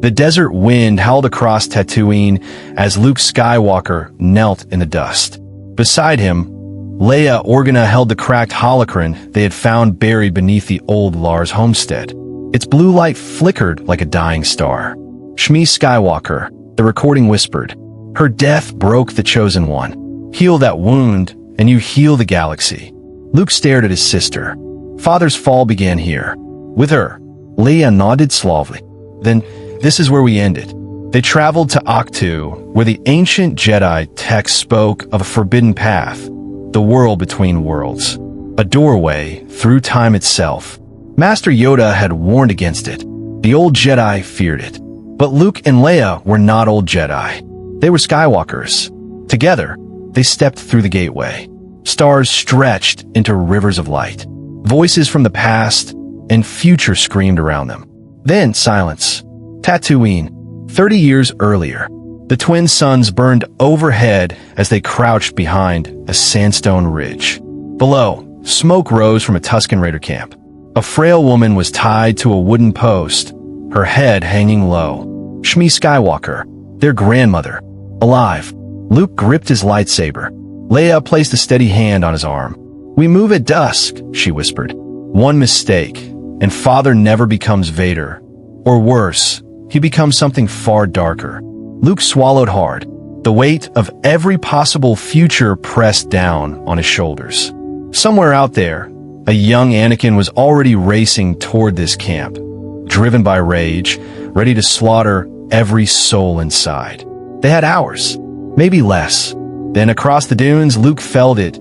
The desert wind howled across Tatooine as Luke Skywalker knelt in the dust. Beside him, Leia Organa held the cracked holocron they had found buried beneath the old Lars homestead. Its blue light flickered like a dying star. Shmi Skywalker, the recording whispered, "Her death broke the Chosen One. Heal that wound, and you heal the galaxy." Luke stared at his sister. Father's fall began here. With her, Leia nodded suavely. Then, this is where we ended. They traveled to Ahch-To, where the ancient Jedi text spoke of a forbidden path, the world between worlds, a doorway through time itself. Master Yoda had warned against it. The old Jedi feared it. But Luke and Leia were not old Jedi. They were Skywalkers. Together, they stepped through the gateway. Stars stretched into rivers of light. Voices from the past and future screamed around them. Then silence. Tatooine, 30 years earlier. The twin suns burned overhead as they crouched behind a sandstone ridge. Below, smoke rose from a Tusken Raider camp. A frail woman was tied to a wooden post, her head hanging low. Shmi Skywalker, their grandmother, alive. Luke gripped his lightsaber. Leia placed a steady hand on his arm. "We move at dusk," she whispered. "One mistake, and Father never becomes Vader. Or worse, he becomes something far darker." Luke swallowed hard. The weight of every possible future pressed down on his shoulders. Somewhere out there, a young Anakin was already racing toward this camp, driven by rage, ready to slaughter every soul inside. They had hours, maybe less. Then across the dunes, Luke felt it,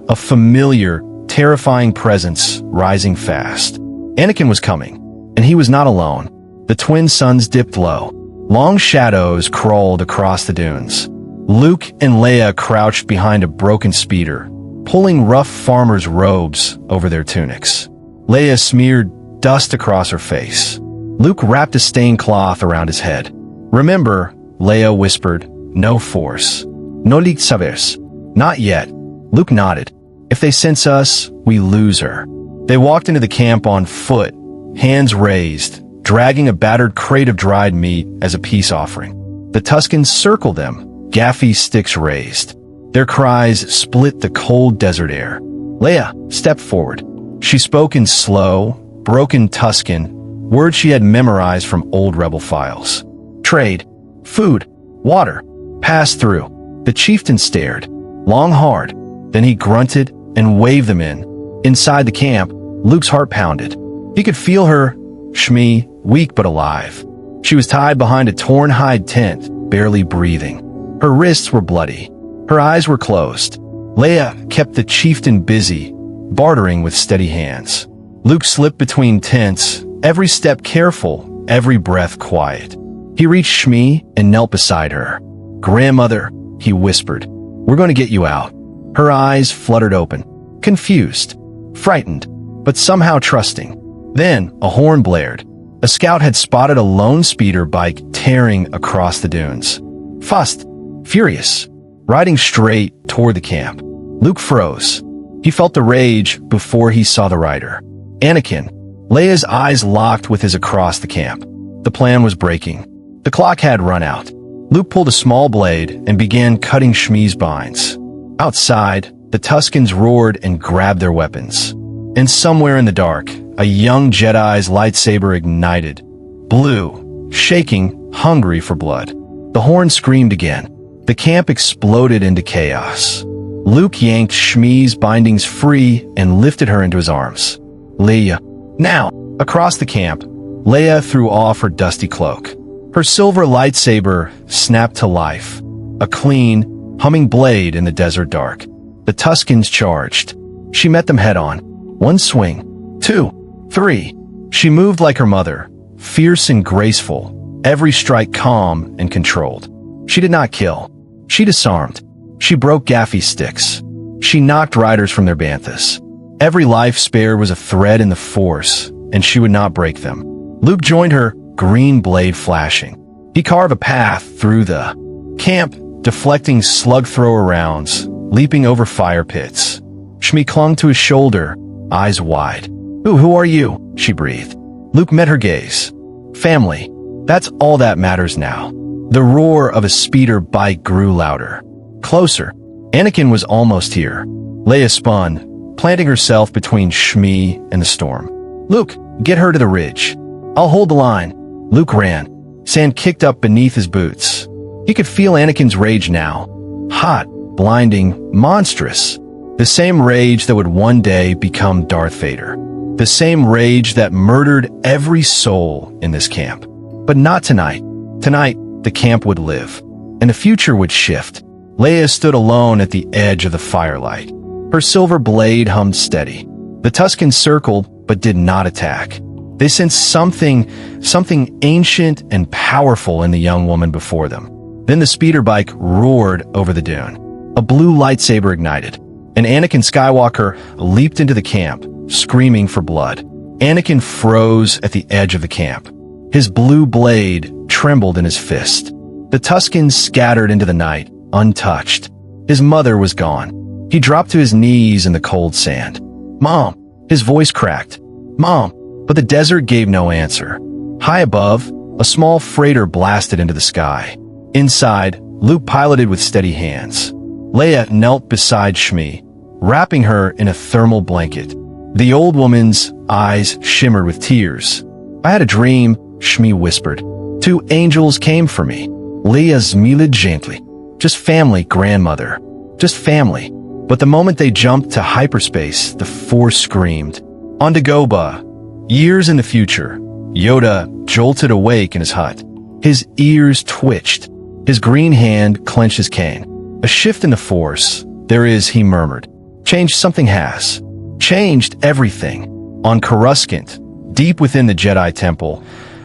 a familiar, terrifying presence rising fast. Anakin was coming, and he was not alone. The twin suns dipped low. Long shadows crawled across the dunes. Luke and Leia crouched behind a broken speeder, pulling rough farmers' robes over their tunics. Leia smeared dust across her face. Luke wrapped a stained cloth around his head. "Remember," Leia whispered, "no force. No light sabers." "Not yet." Luke nodded. "If they sense us, we lose her." They walked into the camp on foot, hands raised, dragging a battered crate of dried meat as a peace offering. The Tuskens circled them, gaffy sticks raised. Their cries split the cold desert air. Leia stepped forward. She spoke in slow, broken Tusken, words she had memorized from old rebel files. "Trade, food, water, pass through." The chieftain stared, long hard. Then he grunted and waved them in. Inside the camp, Luke's heart pounded. He could feel her, Shmi, weak but alive. She was tied behind a torn hide tent, barely breathing. Her wrists were bloody. Her eyes were closed. Leia kept the chieftain busy, bartering with steady hands. Luke slipped between tents, every step careful, every breath quiet. He reached Shmi and knelt beside her. "Grandmother," he whispered, "we're going to get you out." Her eyes fluttered open, confused, frightened, but somehow trusting. Then a horn blared. A scout had spotted a lone speeder bike tearing across the dunes. Fast, furious, riding straight toward the camp. Luke froze. He felt the rage before he saw the rider. Anakin. Leia's eyes locked with his across the camp. The plan was breaking. The clock had run out. Luke pulled a small blade and began cutting Shmi's binds. Outside, the Tuskens roared and grabbed their weapons. And somewhere in the dark, a young Jedi's lightsaber ignited. Blue, shaking, hungry for blood. The horn screamed again. The camp exploded into chaos. Luke yanked Shmi's bindings free and lifted her into his arms. "Leia." Now, across the camp, Leia threw off her dusty cloak. Her silver lightsaber snapped to life, a clean, humming blade in the desert dark. The Tuskens charged. She met them head-on. One swing, two, three. She moved like her mother, fierce and graceful, every strike calm and controlled. She did not kill. She disarmed. She broke gaffy sticks. She knocked riders from their banthas. Every life spared was a thread in the Force, and she would not break them. Luke joined her, green blade flashing. He carved a path through the camp, deflecting slug-thrower rounds, leaping over fire pits. Shmi clung to his shoulder, eyes wide. Who are you?" she breathed. Luke met her gaze. "Family." That's all that matters now. The roar of a speeder bike grew louder. Closer. Anakin was almost here. Leia spun, planting herself between Shmi and the storm. Luke, get her to the ridge. I'll hold the line. Luke ran. Sand kicked up beneath his boots. He could feel Anakin's rage now. Hot, blinding, monstrous. The same rage that would one day become Darth Vader. The same rage that murdered every soul in this camp. But not tonight. Tonight, the camp would live. And the future would shift. Leia stood alone at the edge of the firelight. Her silver blade hummed steady. The Tuskens circled, but did not attack. They sensed something ancient and powerful in the young woman before them. Then the speeder bike roared over the dune. A blue lightsaber ignited, and Anakin Skywalker leaped into the camp, screaming for blood. Anakin froze at the edge of the camp. His blue blade trembled in his fist. The Tuskens scattered into the night, untouched. His mother was gone. He dropped to his knees in the cold sand. "Mom!" His voice cracked. "Mom!" But the desert gave no answer. High above, a small freighter blasted into the sky. Inside, Luke piloted with steady hands. Leia knelt beside Shmi, wrapping her in a thermal blanket. The old woman's eyes shimmered with tears. "I had a dream," Shmi whispered. "Two angels came for me." Leia smiled gently. "Just family, grandmother. Just family." But the moment they jumped to hyperspace, the Force screamed. On Dagobah, years in the future, Yoda jolted awake in his hut. His ears twitched. His green hand clenched his cane. "A shift in the Force. There is," he murmured. "Changed something has. Changed everything." On Coruscant, deep within the Jedi Temple,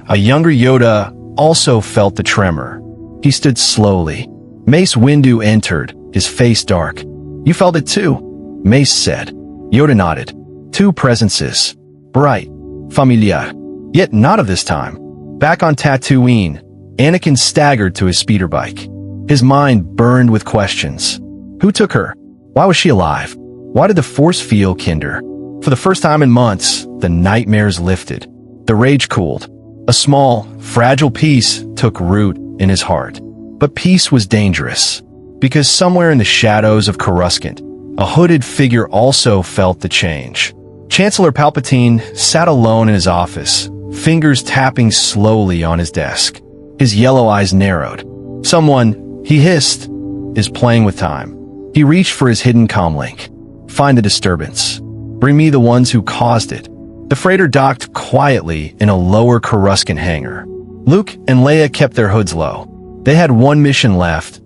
a younger Yoda also felt the tremor. He stood slowly. Mace Windu entered, his face dark. "You felt it too," Mace said. Yoda nodded. Two presences. Bright. Familiar. Yet not of this time. Back on Tatooine, Anakin staggered to his speeder bike. His mind burned with questions. Who took her? Why was she alive? Why did the Force field kinder? For the first time in months, the nightmares lifted. The rage cooled. A small, fragile peace took root in his heart. But peace was dangerous, because somewhere in the shadows of Coruscant, a hooded figure also felt the change. Chancellor Palpatine sat alone in his office, fingers tapping slowly on his desk. His yellow eyes narrowed. "Someone," he hissed, "is playing with time." He reached for his hidden comlink. "Find the disturbance. Bring me the ones who caused it." The freighter docked quietly in a lower Coruscant hangar. Luke and Leia kept their hoods low. They had one mission left: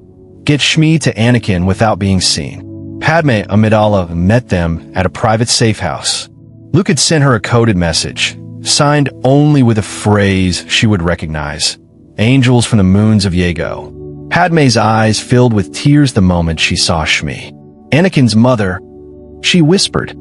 get Shmi to Anakin without being seen. Padme Amidala met them at a private safe house. Luke had sent her a coded message, signed only with a phrase she would recognize: "Angels from the moons of Yago." Padme's eyes filled with tears the moment she saw Shmi. Anakin's mother, she whispered.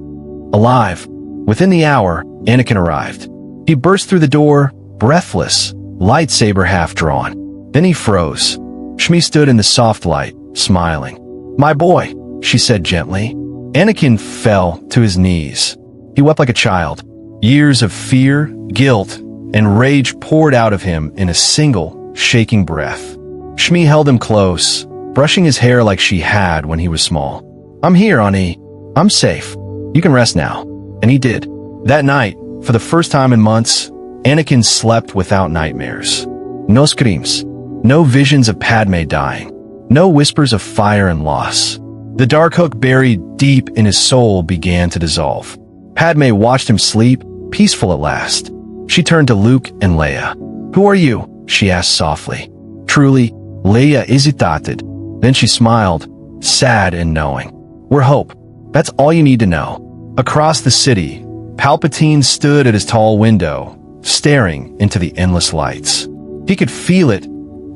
Alive. Within the hour, Anakin arrived. He burst through the door, breathless, lightsaber half drawn. Then he froze. Shmi stood in the soft light, smiling. "My boy," she said gently. Anakin fell to his knees. He wept like a child. Years of fear, guilt, and rage poured out of him in a single, shaking breath. Shmi held him close, brushing his hair like she had when he was small. "I'm here, Ani. I'm safe. You can rest now." And he did. That night, for the first time in months, Anakin slept without nightmares. No screams. No visions of Padme dying. No whispers of fire and loss. The dark hook buried deep in his soul began to dissolve. Padme watched him sleep, peaceful at last. She turned to Luke and Leia. "Who are you?" she asked softly. Truly, Leia hesitated. Then she smiled, sad and knowing. "We're Hope. That's all you need to know." Across the city, Palpatine stood at his tall window, staring into the endless lights. He could feel it.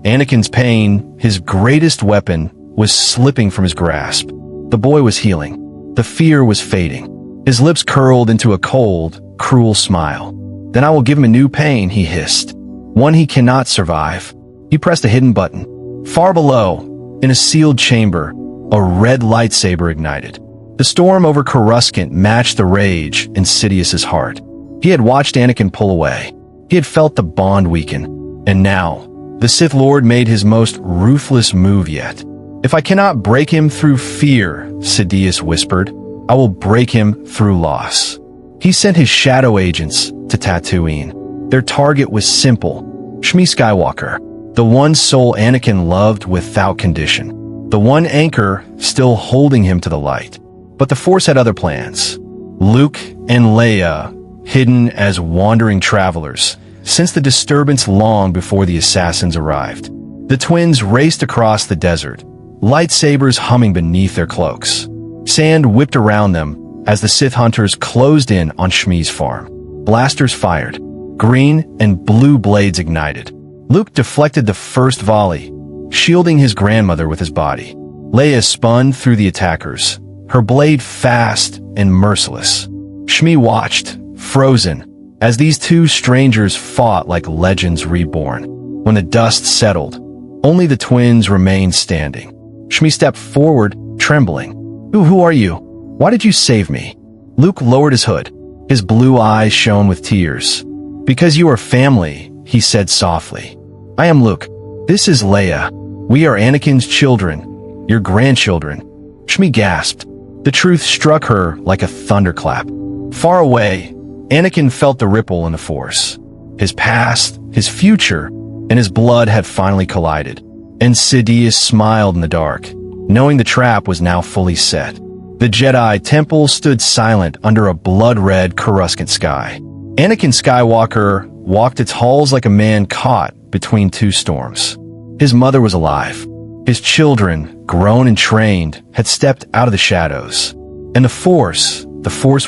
Anakin's pain, his greatest weapon, was slipping from his grasp. The boy was healing. The fear was fading. His lips curled into a cold, cruel smile. "Then I will give him a new pain," he hissed. "One he cannot survive." He pressed a hidden button. Far below, in a sealed chamber, a red lightsaber ignited. The storm over Coruscant matched the rage in Sidious's heart. He had watched Anakin pull away. He had felt the bond weaken. And now, the Sith Lord made his most ruthless move yet. "If I cannot break him through fear," Sidious whispered, "I will break him through loss." He sent his shadow agents to Tatooine. Their target was simple: Shmi Skywalker, the one soul Anakin loved without condition, the one anchor still holding him to the light. But the Force had other plans. Luke and Leia, hidden as wandering travelers, since the disturbance long before the assassins arrived. The twins raced across the desert, lightsabers humming beneath their cloaks. Sand whipped around them as the Sith hunters closed in on Shmi's farm. Blasters fired. Green and blue blades ignited. Luke deflected the first volley, shielding his grandmother with his body. Leia spun through the attackers, her blade fast and merciless. Shmi watched, frozen, as these two strangers fought like legends reborn. When the dust settled, only the twins remained standing. Shmi stepped forward, trembling. Who are you? Why did you save me?" Luke lowered his hood. His blue eyes shone with tears. "Because you are family," he said softly. "I am Luke. This is Leia. We are Anakin's children, your grandchildren." Shmi gasped. The truth struck her like a thunderclap. Far away, Anakin felt the ripple in the Force. His past, his future, and his blood had finally collided. And Sidious smiled in the dark, knowing the trap was now fully set. The Jedi Temple stood silent under a blood-red Coruscant sky. Anakin Skywalker walked its halls like a man caught between two storms. His mother was alive. His children, grown and trained, had stepped out of the shadows. And the Force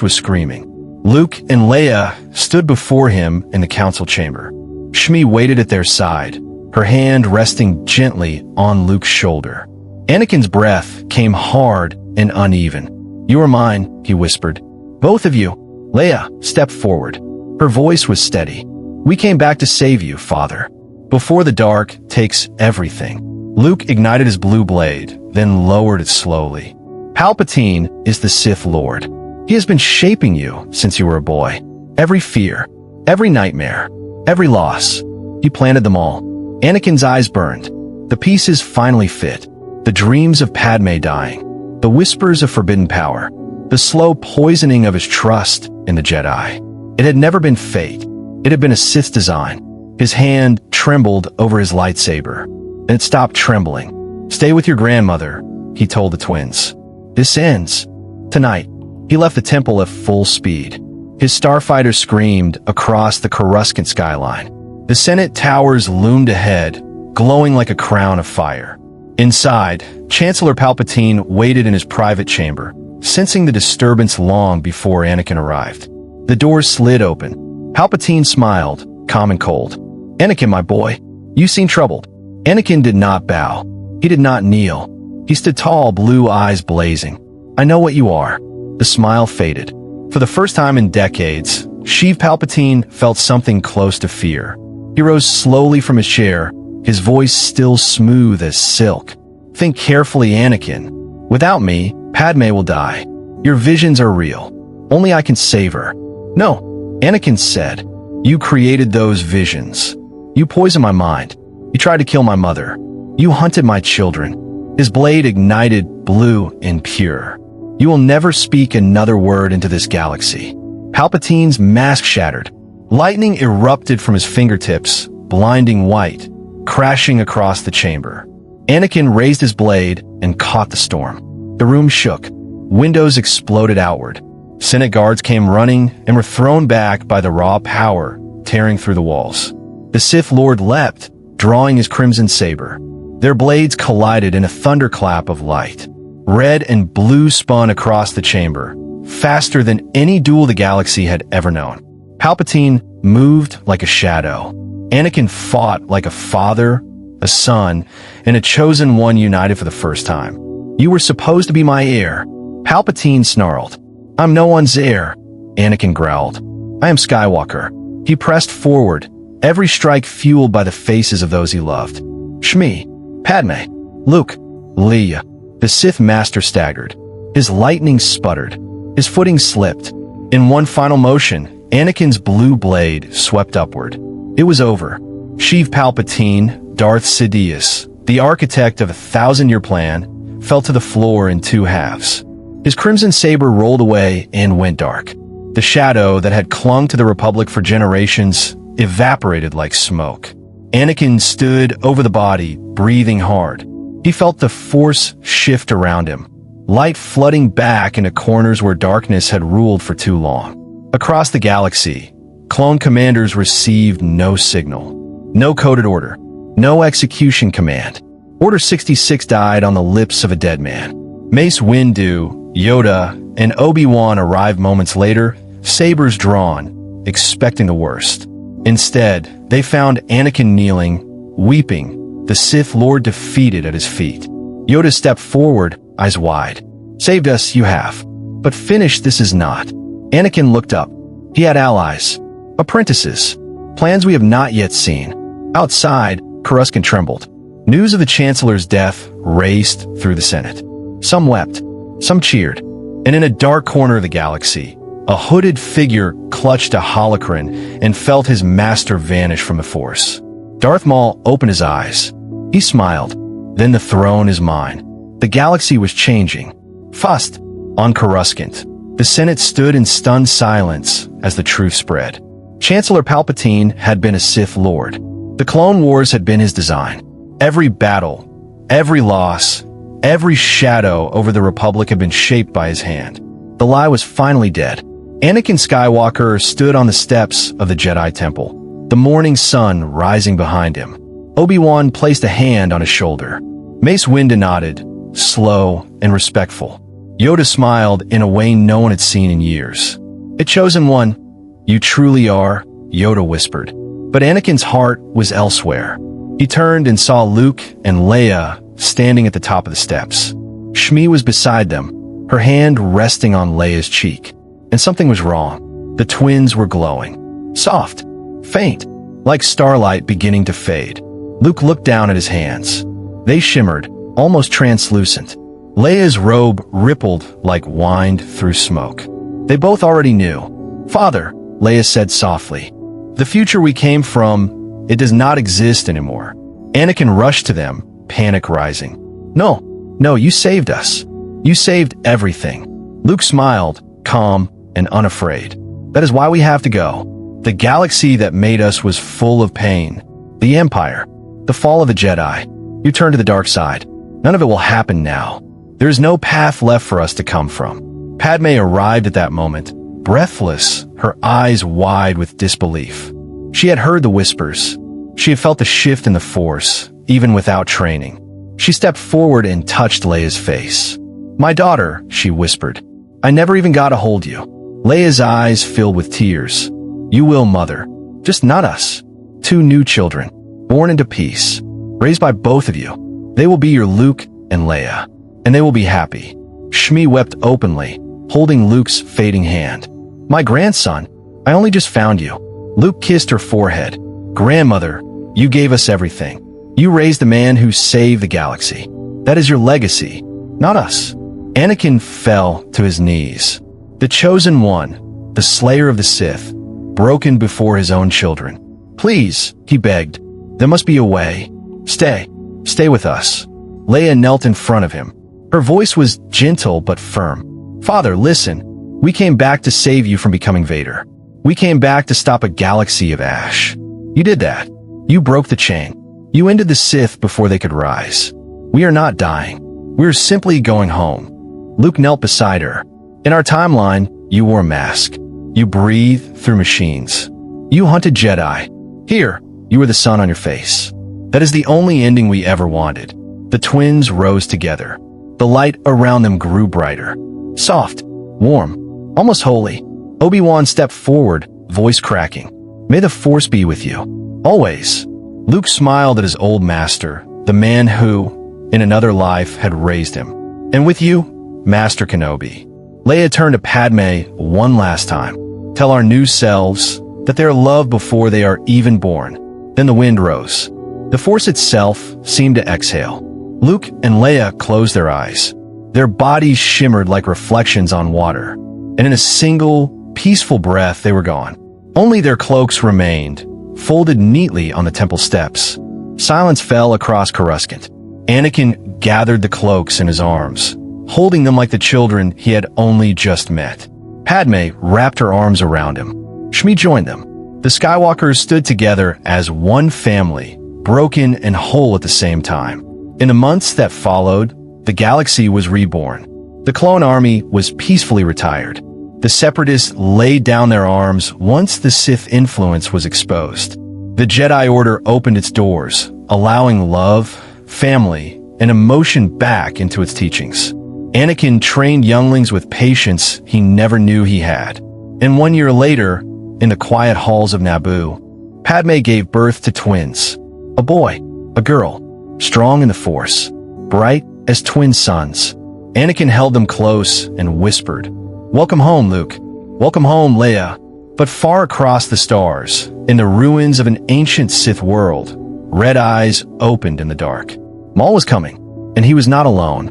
was screaming. Luke and Leia stood before him in the council chamber. Shmi waited at their side, her hand resting gently on Luke's shoulder. Anakin's breath came hard and uneven. "You are mine," he whispered. "Both of you." Leia stepped forward. Her voice was steady. "We came back to save you, Father. Before the dark takes everything." Luke ignited his blue blade, then lowered it slowly. "Palpatine is the Sith Lord. He has been shaping you since you were a boy. Every fear, every nightmare, every loss. He planted them all." Anakin's eyes burned. The pieces finally fit. The dreams of Padme dying. The whispers of forbidden power. The slow poisoning of his trust in the Jedi. It had never been fate. It had been a Sith's design. His hand trembled over his lightsaber. Then it stopped trembling. "Stay with your grandmother," he told the twins. "This ends tonight." He left the temple at full speed. His starfighters screamed across the Coruscant skyline. The Senate towers loomed ahead, glowing like a crown of fire. Inside, Chancellor Palpatine waited in his private chamber, sensing the disturbance long before Anakin arrived. The doors slid open. Palpatine smiled, calm and cold. "Anakin, my boy, you seem troubled." Anakin did not bow. He did not kneel. He stood tall, blue eyes blazing. "I know what you are." The smile faded. For the first time in decades, Sheev Palpatine felt something close to fear. He rose slowly from his chair, his voice still smooth as silk. "Think carefully, Anakin. Without me, Padme will die. Your visions are real. Only I can save her." "No," Anakin said. "You created those visions. You poisoned my mind. You tried to kill my mother. You hunted my children." His blade ignited blue and pure. "You will never speak another word into this galaxy." Palpatine's mask shattered. Lightning erupted from his fingertips, blinding white, crashing across the chamber. Anakin raised his blade and caught the storm. The room shook. Windows exploded outward. Senate guards came running and were thrown back by the raw power tearing through the walls. The Sith Lord leapt, drawing his crimson saber. Their blades collided in a thunderclap of light. Red and blue spun across the chamber, faster than any duel the galaxy had ever known. Palpatine moved like a shadow. Anakin fought like a father, a son, and a chosen one united for the first time. "You were supposed to be my heir," Palpatine snarled. "I'm no one's heir," Anakin growled. "I am Skywalker." He pressed forward, every strike fueled by the faces of those he loved. Shmi, Padme, Luke, Leia. The Sith Master staggered. His lightning sputtered. His footing slipped. In one final motion, Anakin's blue blade swept upward. It was over. Sheev Palpatine, Darth Sidious, the architect of a 1,000-year plan, fell to the floor in two halves. His crimson saber rolled away and went dark. The shadow that had clung to the Republic for generations evaporated like smoke. Anakin stood over the body, breathing hard. He felt the Force shift around him, light flooding back into corners where darkness had ruled for too long. Across the galaxy, clone commanders received no signal, no coded order, no execution command. Order 66 died on the lips of a dead man. Mace Windu, Yoda, and Obi-Wan arrived moments later, sabers drawn, expecting the worst. Instead, they found Anakin kneeling, weeping, the Sith Lord defeated at his feet. Yoda stepped forward, eyes wide. "Saved us, you have. But finished this is not." Anakin looked up. He had allies, apprentices, plans we have not yet seen. Outside, Coruscant trembled. News of the Chancellor's death raced through the Senate. Some wept, some cheered, and in a dark corner of the galaxy, a hooded figure clutched a holocron and felt his master vanish from the Force. Darth Maul opened his eyes. He smiled. "Then the throne is mine." The galaxy was changing. Fast, on Coruscant, the Senate stood in stunned silence as the truth spread. Chancellor Palpatine had been a Sith Lord. The Clone Wars had been his design. Every battle, every loss, every shadow over the Republic had been shaped by his hand. The lie was finally dead. Anakin Skywalker stood on the steps of the Jedi Temple, the morning sun rising behind him. Obi-Wan placed a hand on his shoulder. Mace Windu nodded, slow and respectful. Yoda smiled in a way no one had seen in years. "A chosen one, you truly are," Yoda whispered. But Anakin's heart was elsewhere. He turned and saw Luke and Leia standing at the top of the steps. Shmi was beside them, her hand resting on Leia's cheek. And something was wrong. The twins were glowing. Soft, faint, like starlight beginning to fade. Luke looked down at his hands. They shimmered, almost translucent. Leia's robe rippled like wind through smoke. They both already knew. "Father," Leia said softly, "the future we came from, it does not exist anymore." Anakin rushed to them, panic rising. No, you saved us. You saved everything." Luke smiled, calm and unafraid. "That is why we have to go. The galaxy that made us was full of pain. The Empire, the fall of the Jedi. You turn to the dark side. None of it will happen now. There is no path left for us to come from." Padme arrived at that moment, breathless, her eyes wide with disbelief. She had heard the whispers. She had felt the shift in the Force, even without training. She stepped forward and touched Leia's face. "My daughter," she whispered. "I never even got to hold you." Leia's eyes filled with tears. "You will, Mother. Just not us. 2 new children, born into peace, raised by both of you. They will be your Luke and Leia, and they will be happy." Shmi wept openly, holding Luke's fading hand. "My grandson, I only just found you." Luke kissed her forehead. "Grandmother, you gave us everything. You raised the man who saved the galaxy. That is your legacy, not us." Anakin fell to his knees. The chosen one, the slayer of the Sith, broken before his own children. "Please," he begged. "There must be a way. Stay with us." Leia knelt in front of him. Her voice was gentle but firm. "Father, listen. We came back to save you from becoming Vader. We came back to stop a galaxy of ash. You did that. You broke the chain. You ended the Sith before they could rise. We are not dying. We are simply going home." Luke knelt beside her. "In our timeline, you wore a mask. You breathed through machines. You hunted Jedi. Here, you were the sun on your face. That is the only ending we ever wanted." The twins rose together. The light around them grew brighter. Soft, warm, almost holy. Obi-Wan stepped forward, voice cracking. "May the Force be with you. Always." Luke smiled at his old master, the man who, in another life, had raised him. "And with you, Master Kenobi." Leia turned to Padme one last time. "Tell our new selves that they are loved before they are even born." Then the wind rose. The Force itself seemed to exhale. Luke and Leia closed their eyes. Their bodies shimmered like reflections on water, and in a single, peaceful breath they were gone. Only their cloaks remained, folded neatly on the temple steps. Silence fell across Coruscant. Anakin gathered the cloaks in his arms, holding them like the children he had only just met. Padme wrapped her arms around him. Shmi joined them. The Skywalkers stood together as one family, broken and whole at the same time. In the months that followed, the galaxy was reborn. The clone army was peacefully retired. The Separatists laid down their arms once the Sith influence was exposed. The Jedi Order opened its doors, allowing love, family, and emotion back into its teachings. Anakin trained younglings with patience he never knew he had. And 1 year later, in the quiet halls of Naboo, Padme gave birth to twins. A boy, a girl, strong in the Force, bright as twin suns. Anakin held them close and whispered, "Welcome home, Luke. Welcome home, Leia." But far across the stars, in the ruins of an ancient Sith world, red eyes opened in the dark. Maul was coming, and he was not alone.